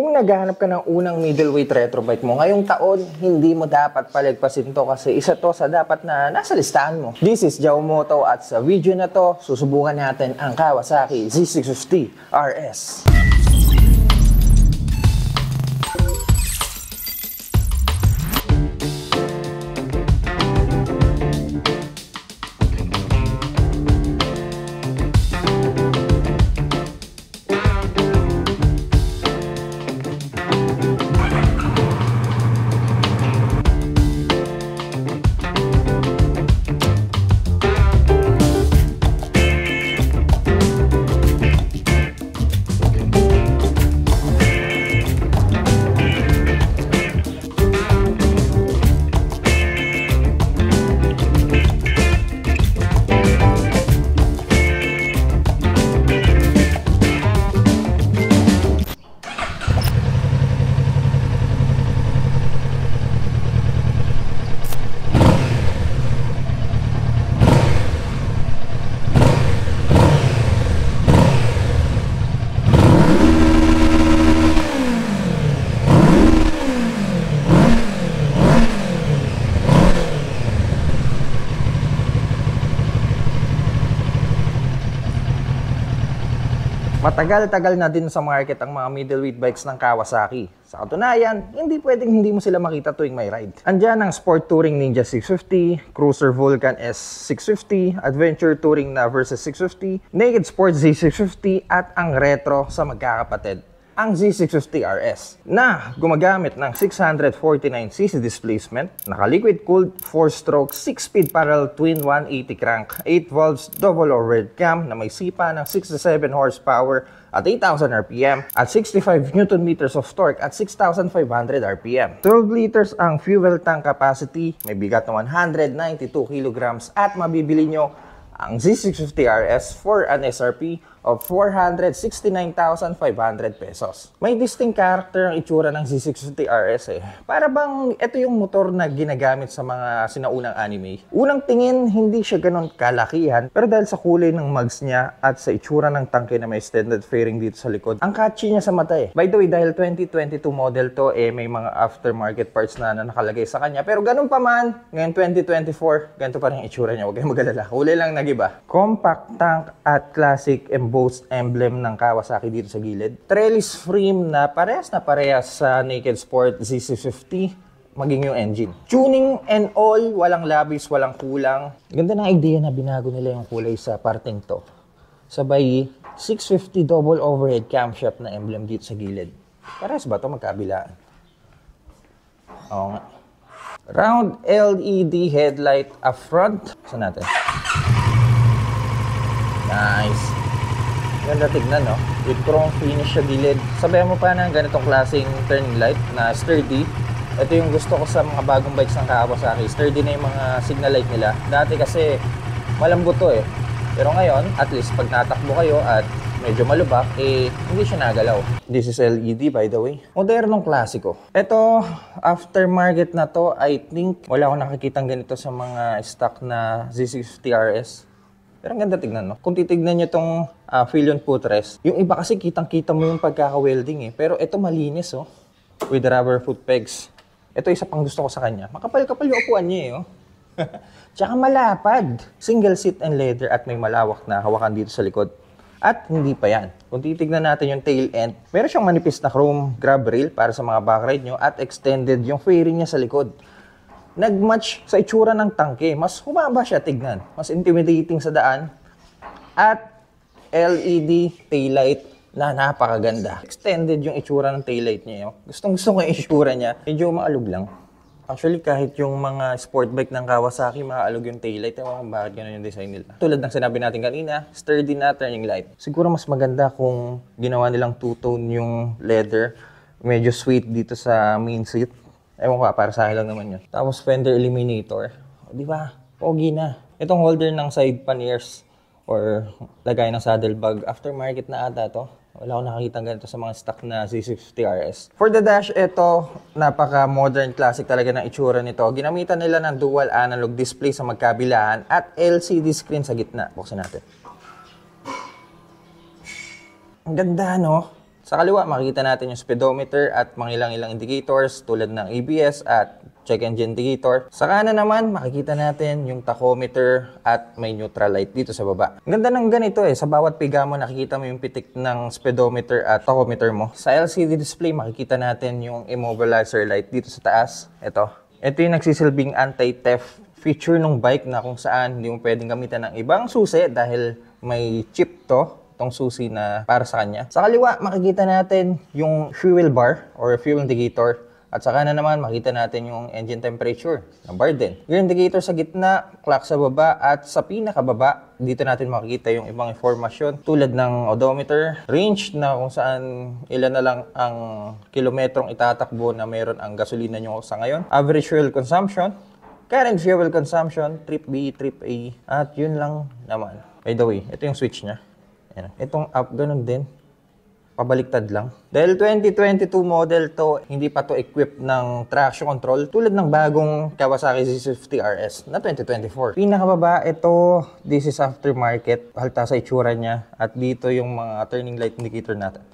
Kung naghahanap ka ng unang middleweight retro bike mo ngayong taon, hindi mo dapat palagpasin to kasi isa to sa dapat na nasa listahan mo. This is Jaumoto at sa video na to, susubukan natin ang Kawasaki Z650 RS. Matagal-tagal na din sa market ang mga middleweight bikes ng Kawasaki. Sa katunayan, hindi pwedeng hindi mo sila makita tuwing may ride. Andyan ang Sport Touring Ninja 650, Cruiser Vulcan S650, Adventure Touring na Versys 650, Naked Sport Z650 at ang retro sa magkakapatid, ang Z650 RS na gumagamit ng 649cc displacement, naka-liquid cooled, 4-stroke, 6-speed parallel twin 180 crank, 8 valves double overhead cam na may sipa ng 67 horsepower at 8,000 RPM at 65 Nm of torque at 6,500 RPM. 12 liters ang fuel tank capacity, may bigat na 192 kg at mabibili nyo ang Z650 RS for an SRP of 469,500 pesos. May distinct character ang itsura ng Z650 RS eh. Para bang ito yung motor na ginagamit sa mga sinaunang anime. Unang tingin, hindi siya ganun kalakihan, pero dahil sa kulay ng mugs niya at sa itsura ng tangke na may extended fairing dito sa likod, ang catchy niya sa mata eh. By the way, dahil 2022 model to eh, may mga aftermarket parts na nakalagay sa kanya. Pero ganun pa man, ngayon 2024, ganito pa rin yung itsura niya. Huwag kayong mag-alala. Kulay lang nagiba. Compact tank at classic embossed emblem ng Kawasaki dito sa gilid. Trellis frame na parehas sa Naked Sport Z650, maging yung engine. Tuning and all, walang labis, walang kulang. Ganda ng idea na binago nila yung kulay sa parting to. Sabay, 650 double overhead camshaft na emblem dito sa gilid. Parehas ba ito magkabilaan? Oo nga. Round LED headlight up front. Saan natin? Nice. Ganda tignan, no? With chrome finish sa gilid. Sabayan mo pa ng ganitong klaseng turning light na sturdy. Ito yung gusto ko sa mga bagong bikes ng Kawasaki. Sturdy na yung mga signal light nila. Dati kasi malambot to eh. Pero ngayon, at least pag natakbo kayo at medyo malubak, eh hindi siya nagalaw. This is LED by the way. Modernong klasiko. Ito, aftermarket na to, I think wala akong nakikitang ganito sa mga stock na Z650 RS. Pero ang ganda tignan, no? Kung titignan nyo itong Filion footrest, yung iba kasi kitang-kita mo yung pagkaka-welding eh. Pero ito malinis, oh. With rubber foot pegs. Ito isa pang gusto ko sa kanya. Makapal-kapal yung upuan niya eh, oh. Tsaka malapad. Single seat and leather at may malawak na hawakan dito sa likod. At hindi pa yan. Kung titignan natin yung tail end, meron siyang manipis na chrome grab rail para sa mga backride nyo at extended yung fairing niya sa likod. Nag-match sa itsura ng tangke. Mas humaba siya tignan. Mas intimidating sa daan. At LED taillight na napakaganda. Extended yung itsura ng taillight niya. Gustong-gusto ko yung itsura niya. Medyo maalog lang. Actually, kahit yung mga sport bike ng Kawasaki, maalog yung taillight. Ewan kung bakit ganun yung design nila. Tulad ng sinabi natin kanina, sturdy na turning light. Siguro mas maganda kung ginawa nilang two-tone yung leather. Medyo sweet dito sa main seat. Ewan ko, para sa akin lang naman yun. Tapos fender eliminator. O, di ba? Pogi na. Itong holder ng side panniers or lagay ng saddlebag. Aftermarket na ata to. Wala akong nakakita ganito sa mga stock na Z650 RS. For the dash, ito, napaka-modern classic talaga ng itsura nito. Ginamitan nila ng dual analog display sa magkabilaan at LCD screen sa gitna. Buksan natin. Ang ganda, no? Sa kaliwa, makikita natin yung speedometer at mga ilang-ilang indicators tulad ng ABS at check engine indicator. Sa kanan naman, makikita natin yung tachometer at may neutral light dito sa baba. Ang ganda ng ganito Sa bawat piga mo, nakikita mo yung pitik ng speedometer at tachometer mo. Sa LCD display, makikita natin yung immobilizer light dito sa taas. Ito yung nagsisilbing anti-theft feature ng bike na kung saan hindi mo pwedeng gamitan ng ibang susi dahil may chip tong susi na para sa kanya. Sa kaliwa, makikita natin yung fuel bar or fuel indicator. At sa kanan naman, makikita natin yung engine temperature na bar din. Gear indicator sa gitna, clock sa baba, at sa pinakababa, dito natin makikita yung ibang informasyon tulad ng odometer, range na kung saan ilan na lang ang kilometrong itatakbo na meron ang gasolina nyo sa ngayon, average fuel consumption, current fuel consumption, trip B, trip A, at yun lang naman. By the way, ito yung switch niya. Ayan. Itong up, ganun din. Pabaliktad lang. Dahil 2022 model to, hindi pa to equipped ng traction control tulad ng bagong Kawasaki Z50 RS na 2024. Pinakababa, ito, this is aftermarket. Halta sa itsura niya. At dito yung mga turning light indicator natin.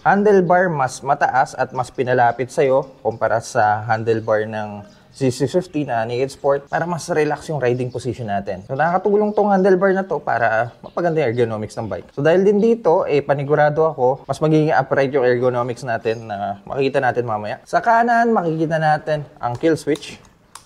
Handlebar mas mataas at mas pinalapit sa'yo kumpara sa handlebar ng Z50 na Naked Sport para mas relax yung riding position natin. So nakakatulong tong handlebar na to para mapaganda yung ergonomics ng bike. So dahil din dito, panigurado ako, mas magiging upright yung ergonomics natin na makikita natin mamaya. Sa kanan, makikita natin ang kill switch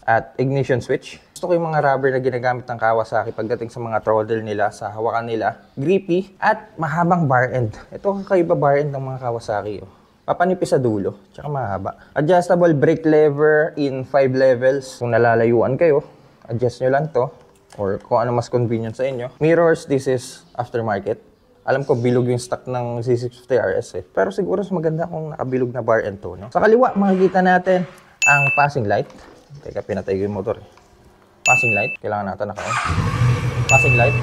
at ignition switch. Gusto ko yung mga rubber na ginagamit ng Kawasaki pagdating sa mga throttle nila, sa hawakan nila. Grippy at mahabang bar end. Ito kakaiba bar end ng mga Kawasaki. Papanipis sa dulo, tsaka mahaba. Adjustable brake lever in 5 levels. Kung nalalayuan kayo, adjust nyo lang to. Or kung ano mas convenient sa inyo. Mirrors, this is aftermarket. Alam ko, bilog yung stock ng Z650 RS Pero siguro mas maganda kung nakabilog na bar end to. No? Sa kaliwa, makikita natin ang passing light. Teka, pinatay ko yung motor. Passing light, kailangan natin naka-on. Passing light.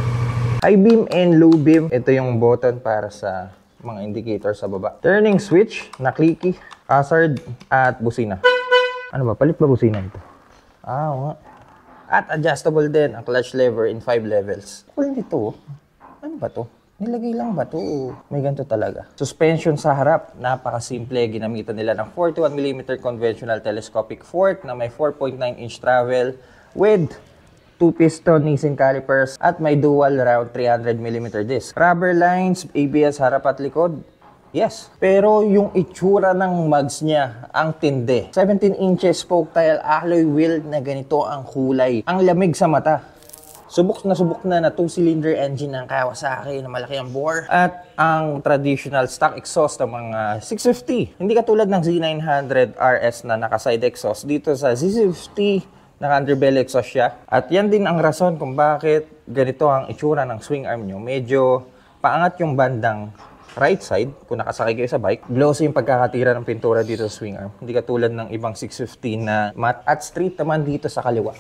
High beam and low beam. Ito yung button para sa mga indicator sa baba. Turning switch na clicky, hazard, at busina. Ano ba? Palit ba busina ito? Oo nga. At adjustable din ang clutch lever in 5 levels. Cool nito. Ano ba to? Nilagay lang ba to? May ganito talaga. Suspension sa harap. Napakasimple. Ginamitan nila ng 41mm conventional telescopic fork na may 4.9-inch travel with 2-piston Nissin calipers at may dual round 300mm disc. Rubber lines, ABS harap at likod. Yes. Pero yung itsura ng mugs niya, ang tindi. 17 inches spoke tile alloy wheel na ganito ang kulay. Ang lamig sa mata. Subok na 2-cylinder engine ng Kawasaki na malaki ang bore. At ang traditional stock exhaust ng mga 650. Hindi katulad ng Z900 RS na naka-side exhaust. Dito sa Z50, naka-underbelly exhaust siya. At yan din ang rason kung bakit ganito ang itsura ng swing arm nyo. Medyo paangat yung bandang right side kung nakasakay kayo sa bike. Glossy yung pagkakatira ng pintura dito sa swing arm. Hindi katulad ng ibang 650 na matte. At straight naman dito sa kaliwa.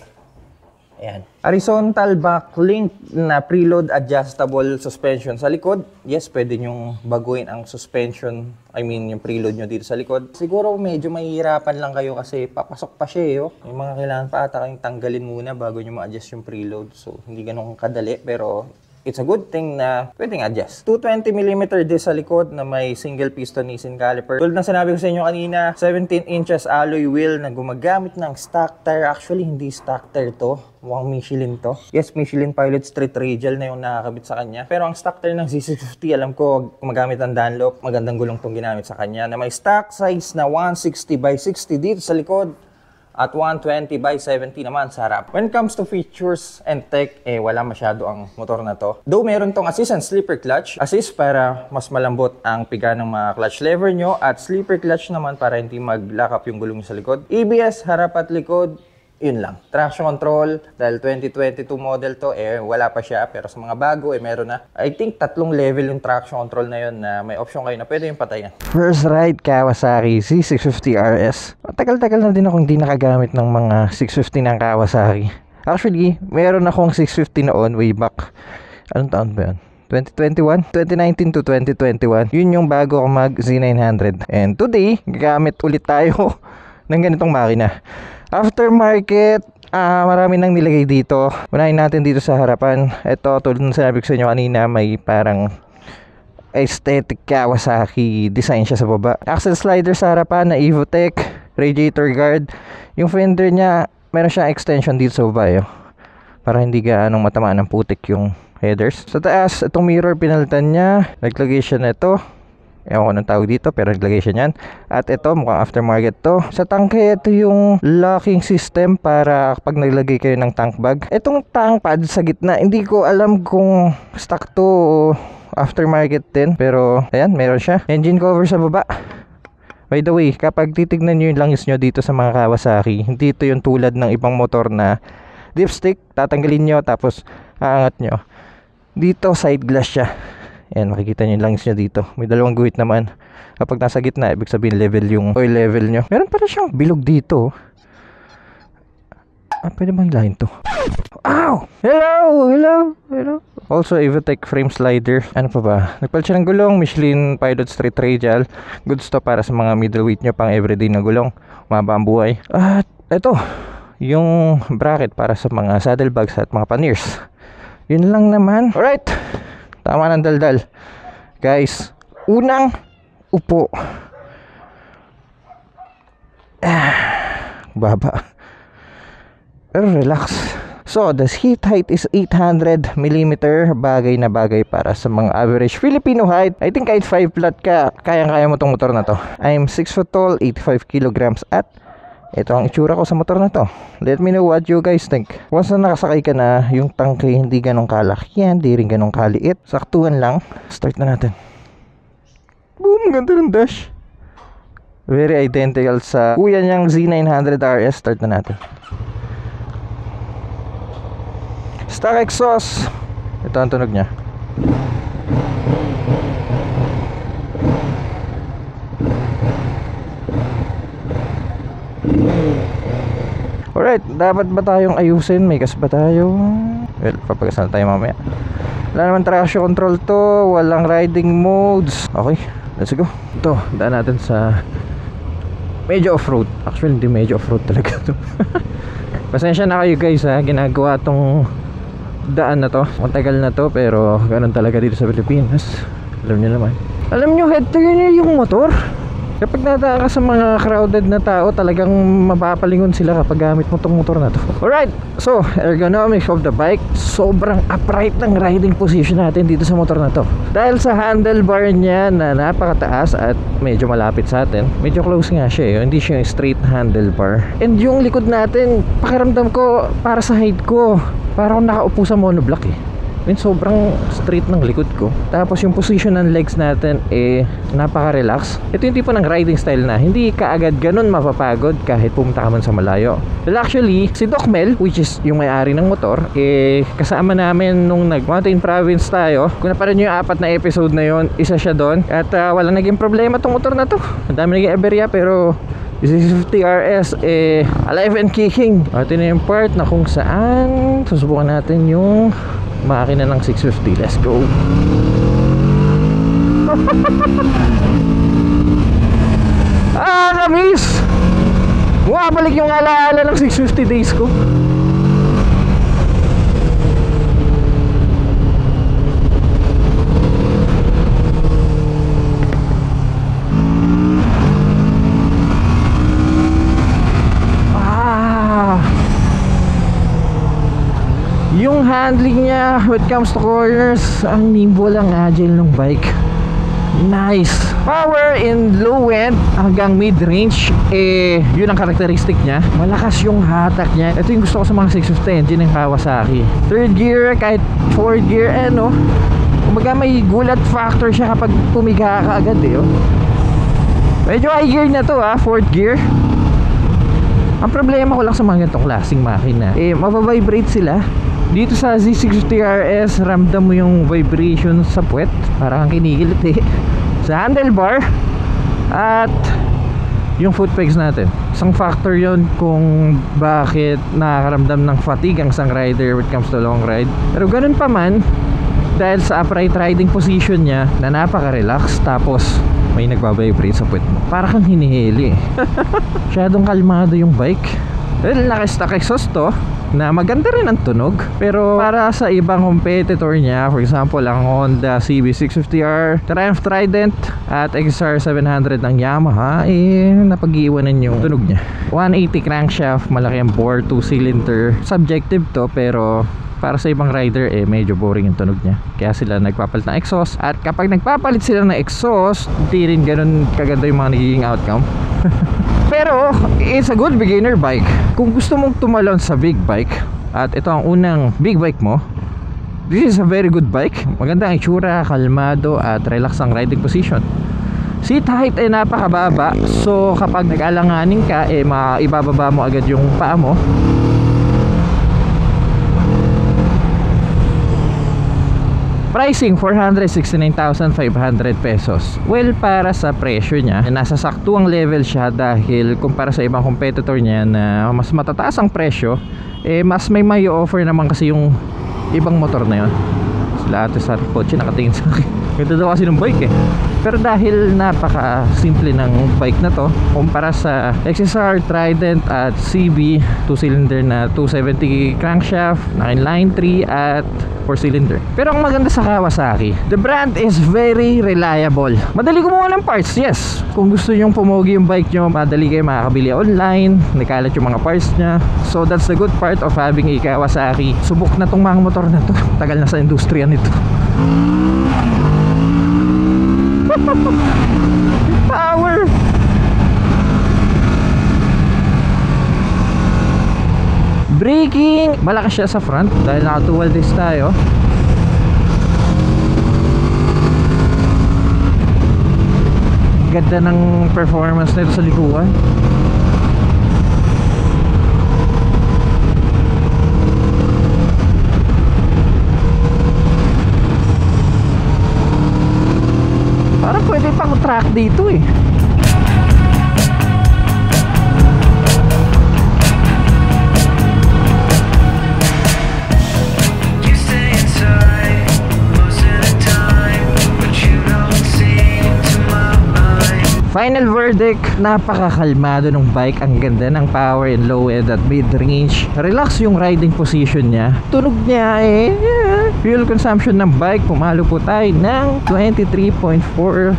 Ayan. Horizontal backlink na preload adjustable suspension sa likod. Yes, pwede nyong baguhin ang suspension. Yung preload nyo dito sa likod. Siguro medyo mahihirapan lang kayo kasi papasok pa siya. Yung mga kailangan pa ata kayong tanggalin muna bago nyo ma-adjust yung preload. So, hindi ganun kadali pero it's a good thing na pwedeng adjust. 220mm disc sa likod na may single piston Nissin caliper. Tulad ng sinabi ko sa inyo kanina, 17 inches alloy wheel na gumagamit ng stock tire. Actually, hindi stock tire to. Mukhang Michelin to. Yes, Michelin Pilot Street Radial na yung nakakabit sa kanya. Pero ang stock tire ng Z650, alam ko, gumagamit ng Dunlop. Magandang gulong tong ginamit sa kanya na may stock size na 160x60 dito sa likod. At 120x70 naman sa harap. When it comes to features and tech, wala masyado ang motor na to. Though meron tong assist and slipper clutch. Assist para mas malambot ang piga ng mga clutch lever nyo. At slipper clutch naman para hindi mag-lock up yung gulong sa likod. ABS, harap at likod. Yun lang. Traction control, dahil 2022 model to, wala pa siya. Pero sa mga bago, meron na. I think 3 level yung traction control na yun na may option kayo na pwede yung patayan. First ride Kawasaki Z650 RS. Tagal-tagal na din ako hindi nakagamit ng mga 650 ng Kawasaki. Actually, meron akong 650 noon way back. Anong taon ba yun? 2021? 2019 to 2021. Yun yung bago ako mag Z900. And today, gagamit ulit tayo ng ganitong makina. Aftermarket, marami nang nilagay dito. Unahin natin dito sa harapan. Ito, tulad ng sinabi ko sa inyo kanina, may parang aesthetic Kawasaki design siya sa baba. Axle slider sa harapan na Evotech, radiator guard. Yung fender niya, meron siyang extension dito sa baba para hindi gaanong matamaan ng putik yung headers. Sa taas, itong mirror pinalitan niya. Naglagay siya na ito. Ewan ko ng tawag dito, pero naglagay siya niyan. At ito, mukhang aftermarket to. Sa tangke, ito yung locking system para kapag naglagay kayo ng tank bag. Itong tank pad sa gitna, hindi ko alam kung stock to o aftermarket din. Pero, ayan, meron siya. Engine cover sa baba. By the way, kapag titignan nyo yung langis nyo dito sa mga Kawasaki, hindi ito yung tulad ng ibang motor na dipstick, tatanggalin nyo tapos aangat nyo. Dito, side glass siya. Ayan, makikita nyo yung langis nyo dito. May dalawang guhit naman. Kapag nasa gitna, ibig sabihin level yung oil level nyo. Meron pala siyang bilog dito. Pwede bang hilahin to? Ow! Hello! Also, Evotech frame slider. Ano pa ba? Nagpalit siya ng gulong. Michelin Pilot Street Radial. Goods to para sa mga middleweight nyo pang everyday na gulong. Maba ang buhay. At eto, yung bracket para sa mga saddlebags at mga panniers. Yun lang naman. Alright! Tama ng daldal. Guys, unang upo. Baba. Pero relax. So, the seat height is 800mm. Bagay na bagay para sa mga average Filipino height. I think kahit 5 flat ka, kayang-kaya mo tong motor na to. I'm 6 foot tall, 85 kilograms at ito ang itsura ko sa motor na to. Let me know what you guys think. Once na nakasakay ka na, yung tangke hindi ganong kalaki, hindi rin ganong kaliit. Saktuhan lang. Start na natin. Boom! Ganda ng dash. Very identical sa kuya niyang Z900 RS. Start na natin. Stock exhaust. Ito ang tunog niya. Alright, dapat ba tayong ayusin? May gas ba tayo? Well, papagasan tayo mamaya. Wala naman traction control to. Walang riding modes. Okay, let's go. Ito, daan natin sa medyo off-road. Actually, hindi medyo off-road talaga to. Pasensya na kayo guys ha. Ginagawa tong daan na to. Matagal na to, pero ganun talaga dito sa Pilipinas. Alam nyo naman. Alam nyo, head turn nyo yung motor. Kapag nadaan ka sa mga crowded na tao, talagang mapapalingon sila kapag gamit mo tong motor na to. Alright, so ergonomics of the bike. Sobrang upright ng riding position natin dito sa motor na to. Dahil sa handlebar niya na napakataas at medyo malapit sa atin, medyo close nga siya hindi siya yung straight handlebar. And yung likod natin, pakiramdam ko para sa height ko, parang nakaupo sa monoblock sobrang straight ng likod ko. Tapos yung position ng legs natin napaka-relax. Ito yung tipo ng riding style na hindi kaagad ganun mapapagod kahit pumunta ka man sa malayo. Well, actually, si Doc Mel, which is yung may-ari ng motor, kasama namin nung nag-mountain province tayo. Kung naparin nyo yung 4 na episode na yon, isa siya doon. At wala naging problema tong motor na to. Ang dami naging aberya, pero 650 RS alive and kicking. Ito na yung part na kung saan susubukan natin yung makina ng 650. Let's go. Kamis! Bumabalik yung alaala ng 650 days ko. Yung handling niya when it comes to corners, ang nimble, ang agile ng bike. Nice. Power in low end hanggang mid range, yun ang karakteristik niya. Malakas yung hatak niya. Ito yung gusto ko sa mga 650 engine ng Kawasaki. Third gear, kahit fourth gear, kumbaga may gulat factor siya kapag pumiga ka agad Medyo high gear na to fourth gear. Ang problema ko lang sa mga ganitong klaseng makina, mababibrate sila. Dito sa Z650 RS, ramdam mo yung vibration sa puwet. Parang kinikilit sa handlebar. At yung foot pegs natin, isang factor yon kung bakit nakakaramdam ng fatigue ang isang rider when it comes to long ride. Pero ganun pa man, dahil sa upright riding position niya na napaka-relax, tapos may nagbabibrate sa puwet mo, para kang hinihili. Masyadong kalmado yung bike. Well, naka-stock exhaust to. na maganda rin ang tunog. Pero para sa ibang competitor niya, for example ang Honda CB650R, Triumph Trident at XR 700 ng Yamaha, napag-iwanan yung tunog niya. 180 crankshaft, malaki ang bore, 2-cylinder. Subjective to, pero para sa ibang rider medyo boring yung tunog niya, kaya sila nagpapalit ng exhaust. At kapag nagpapalit sila ng exhaust, hindi rin ganun kaganda yung mga nagiging outcome. Pero it's a good beginner bike kung gusto mong tumalon sa big bike, at ito ang unang big bike mo. This is a very good bike. Maganda ang itsura, kalmado at relax ang riding position. Seat height ay napakababa, so kapag nag-alanganin ka maibababa mo agad yung paa mo. Pricing 469,500 pesos. Well, para sa presyo niya, nasa saktuang level siya, dahil kumpara sa ibang competitor niya na mas matataas ang presyo, mas may offer naman kasi yung ibang motor na yun. Sila ate sa kotse nakatingin sa akin. Ganda daw kasi ng bike Pero dahil napaka simple ng bike na to, kumpara sa XSR, Trident at CB, 2-cylinder na 270 crankshaft, 9 line 3 at 4-cylinder. Pero ang maganda sa Kawasaki, the brand is very reliable. Madali kumuha ng parts, yes. Kung gusto nyong pumogi yung bike nyo, madali kayo makakabili online, nakalat yung mga parts nya. So that's the good part of having a Kawasaki. Subok na tong mga motor na to, tagal na sa industriya nito. Power! Braking, malakas siya sa front dahil naka 2 wheel disc tayo. Ganda ng performance nito sa likuan. Parang pwede pang track dito Final verdict, napakakalmado ng bike. Ang ganda ng power in low end at mid range. Relax yung riding position niya. Tunog niya fuel consumption ng bike, pumalo po tayo ng 23.4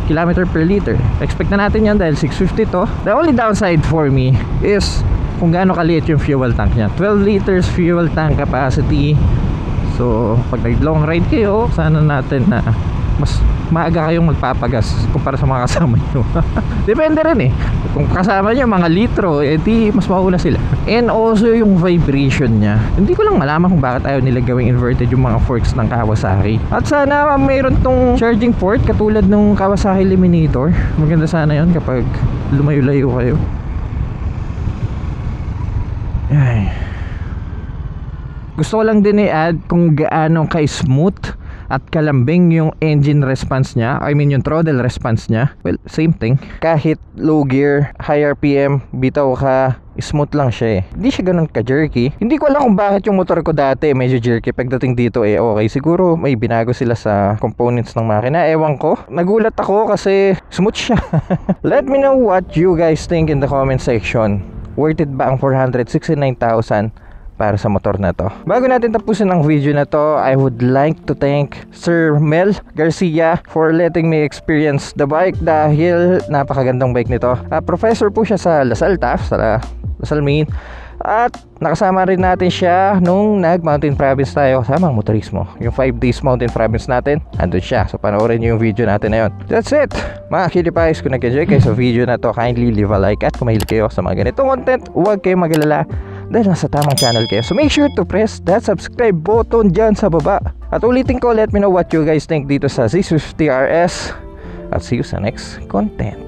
km per liter. Expect na natin yan dahil 650 to. The only downside for me is kung gaano kaliit yung fuel tank niya. 12 liters fuel tank capacity. So pag nag long ride kayo, sana natin na mas maaga kayong magpapagas kumpara sa mga kasama nyo. Depende rin kung kasama nyo mga litro, di mas mauna sila. And also yung vibration nya, hindi ko lang malaman kung bakit ayaw nila gawing inverted yung mga forks ng Kawasaki. At sana mayroon tong charging port katulad ng Kawasaki Eliminator. Maganda sana yun kapag lumayo-layo kayo. Ay. Gusto ko lang din i-add kung gaano ka-smooth at kalambing yung engine response niya. I mean yung throttle response niya. Well, same thing. Kahit low gear, high RPM, bitaw ka, smooth lang siya Hindi siya ganun ka-jerky. Hindi ko alam kung bakit yung motor ko dati medyo jerky. Pagdating dito okay. Siguro may binago sila sa components ng makina. Ewan ko. Nagulat ako kasi smooth siya. Let me know what you guys think in the comment section. Worth it ba ang 469,000 para sa motor na to? Bago natin tapusin ang video na to, I would like to thank Sir Mel Garcia for letting me experience the bike dahil napakagandang bike nito. Professor po siya sa LaSalle TAF, sa LaSalle Main. At nakasama rin natin siya nung nag-mountain province tayo kasama ang motorismo. Yung 5 days mountain province natin, andun siya. So panoorin nyo yung video natin na yun. That's it! Mga kilipais, kung nag-enjoy kayo sa video na to, kindly leave a like. At kung mahilig kayo sa mga ganitong content, huwag kayong mag-alala dahil nasa tamang channel kayo. So make sure to press that subscribe button dyan sa baba. At ulitin ko, let me know what you guys think dito sa Z50 RS. At see you sa next content.